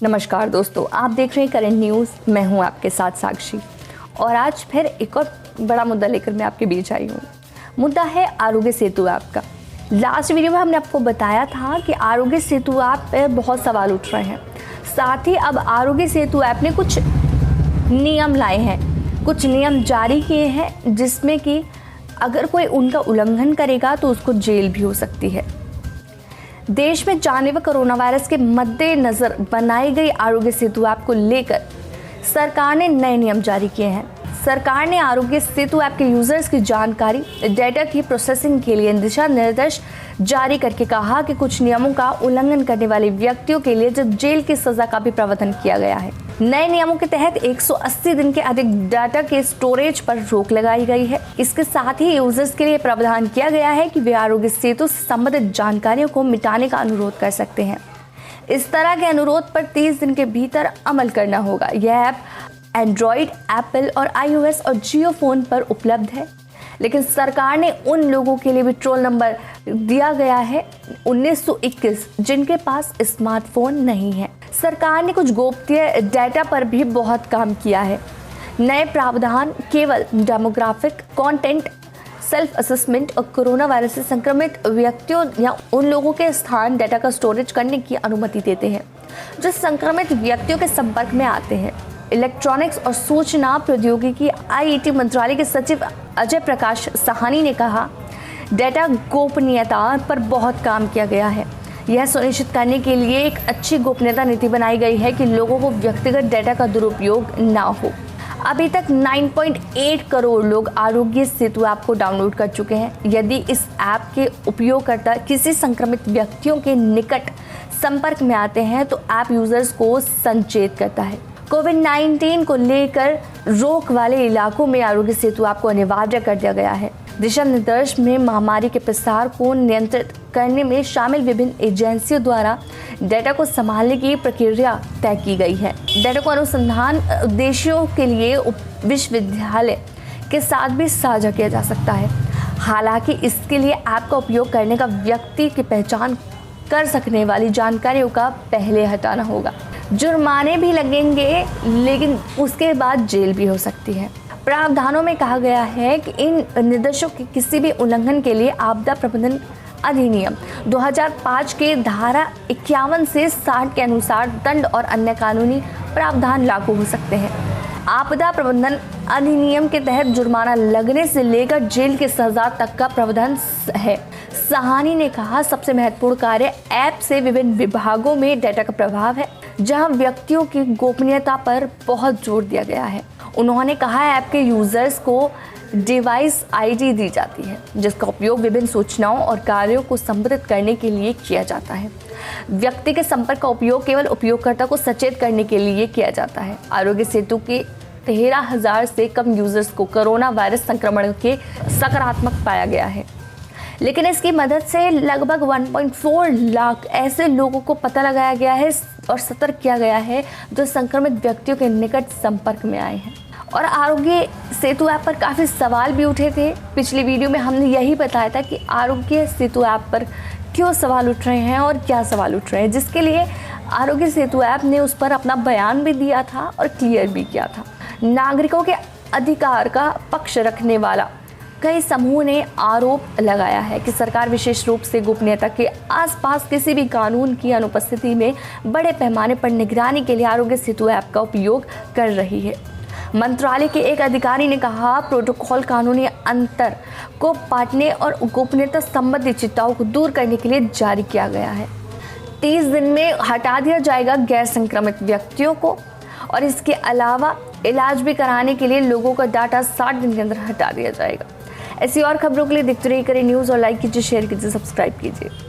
नमस्कार दोस्तों, आप देख रहे हैं करंट न्यूज़। मैं हूं आपके साथ साक्षी और आज फिर एक और बड़ा मुद्दा लेकर मैं आपके बीच आई हूं। मुद्दा है आरोग्य सेतु ऐप का। लास्ट वीडियो में हमने आपको बताया था कि आरोग्य सेतु ऐप पर बहुत सवाल उठ रहे हैं। साथ ही अब आरोग्य सेतु ऐप ने कुछ नियम लाए हैं, कुछ नियम जारी किए हैं जिसमें कि अगर कोई उनका उल्लंघन करेगा तो उसको जेल भी हो सकती है। देश में जानलेवा कोरोना वायरस के मद्देनजर बनाई गई आरोग्य सेतु ऐप को लेकर सरकार ने नए नियम जारी किए हैं। सरकार ने आरोग्य सेतु ऐप के यूजर्स की जानकारी डेटा की प्रोसेसिंग के लिए दिशा निर्देश जारी करके कहा कि कुछ नियमों का उल्लंघन करने वाले व्यक्तियों के लिए जेल की सजा का भी प्रावधान किया गया है। नए नियमों के तहत 180 दिन के अधिक डाटा के स्टोरेज पर रोक लगाई गई है। इसके साथ ही यूजर्स के लिए प्रावधान किया गया है कि वे आरोग्य सेतु से संबंधित जानकारियों को मिटाने का अनुरोध कर सकते हैं। इस तरह के अनुरोध पर 30 दिन के भीतर अमल करना होगा। यह ऐप एंड्रॉइड, एप्पल और iOS और जियो फोन पर उपलब्ध है, लेकिन सरकार ने उन लोगों के लिए भी टोल नंबर दिया गया है 1921 जिनके पास स्मार्टफोन नहीं है। सरकार ने कुछ गोपनीय डेटा पर भी बहुत काम किया है। नए प्रावधान केवल डेमोग्राफिक, कंटेंट, सेल्फ असेसमेंट और कोरोना वायरस से संक्रमित व्यक्तियों या उन लोगों के स्थान डेटा का स्टोरेज करने की अनुमति देते हैं जो संक्रमित व्यक्तियों के संपर्क में आते हैं। इलेक्ट्रॉनिक्स और सूचना प्रौद्योगिकी आईटी मंत्रालय के सचिव अजय प्रकाश साहनी ने कहा, डेटा गोपनीयता पर बहुत काम किया गया है। यह सुनिश्चित करने के लिए एक अच्छी गोपनीयता नीति बनाई गई है कि लोगों को व्यक्तिगत डेटा का दुरुपयोग ना हो। अभी तक 9.8 करोड़ लोग आरोग्य सेतु ऐप को डाउनलोड कर चुके हैं। यदि इस ऐप के उपयोगकर्ता किसी संक्रमित व्यक्तियों के निकट संपर्क में आते हैं तो ऐप यूजर्स को संचेत करता है। कोविड-19 को लेकर रोक वाले इलाकों में आरोग्य सेतु ऐप को अनिवार्य कर दिया गया है। दिशा निर्देश में महामारी के प्रसार को नियंत्रित करने में शामिल विभिन्न एजेंसियों द्वारा डेटा को संभालने की प्रक्रिया तय की गई है। डेटा को अनुसंधान उद्देश्यों के लिए विश्वविद्यालय के साथ भी साझा किया जा सकता है। हालांकि इसके लिए ऐप का उपयोग करने का व्यक्ति की पहचान कर सकने वाली जानकारियों का पहले हटाना होगा। जुर्माने भी लगेंगे, लेकिन उसके बाद जेल भी हो सकती है। प्रावधानों में कहा गया है कि इन निर्देशों के किसी भी उल्लंघन के लिए आपदा प्रबंधन अधिनियम 2005 के धारा 51 से 60 के अनुसार दंड और अन्य कानूनी प्रावधान लागू हो सकते हैं। आपदा प्रबंधन अधिनियम के तहत जुर्माना लगने से लेकर जेल की सजा तक का प्रावधान है। साहनी ने कहा, सबसे महत्वपूर्ण कार्य ऐप से विभिन्न विभागों में डेटा का प्रभाव है, जहां व्यक्तियों की गोपनीयता पर बहुत जोर दिया गया है। उन्होंने कहा, ऐप के यूजर्स को डिवाइस आईडी दी जाती है जिसका उपयोग विभिन्न सूचनाओं और कार्यों को संपादित करने के लिए किया जाता है। व्यक्ति के संपर्क का उपयोग केवल उपयोगकर्ता को सचेत करने के लिए किया जाता है। आरोग्य सेतु के 13,000 से कम यूजर्स को कोरोना वायरस संक्रमण के सकारात्मक पाया गया है, लेकिन इसकी मदद से लगभग 1.4 लाख ऐसे लोगों को पता लगाया गया है और सतर्क किया गया है जो संक्रमित व्यक्तियों के निकट संपर्क में आए हैं। और आरोग्य सेतु ऐप पर काफ़ी सवाल भी उठे थे। पिछली वीडियो में हमने यही बताया था कि आरोग्य सेतु ऐप पर क्यों सवाल उठ रहे हैं और क्या सवाल उठ रहे हैं, जिसके लिए आरोग्य सेतु ऐप ने उस पर अपना बयान भी दिया था और क्लियर भी किया था। नागरिकों के अधिकार का पक्ष रखने वाला कई समूह ने आरोप लगाया है कि सरकार विशेष रूप से गोपनीयता के आसपास किसी भी कानून की अनुपस्थिति में बड़े पैमाने पर निगरानी के लिए आरोग्य सेतु ऐप का उपयोग कर रही है। मंत्रालय के एक अधिकारी ने कहा, प्रोटोकॉल कानूनी अंतर को पाटने और गोपनीयता संबंधी चिंताओं को दूर करने के लिए जारी किया गया है। 30 दिन में हटा दिया जाएगा गैर संक्रमित व्यक्तियों को और इसके अलावा इलाज भी कराने के लिए लोगों का डाटा 60 दिन के अंदर हटा दिया जाएगा। ऐसी और खबरों के लिए देखते रहिए करें न्यूज़ और लाइक कीजिए, शेयर कीजिए, सब्सक्राइब कीजिए।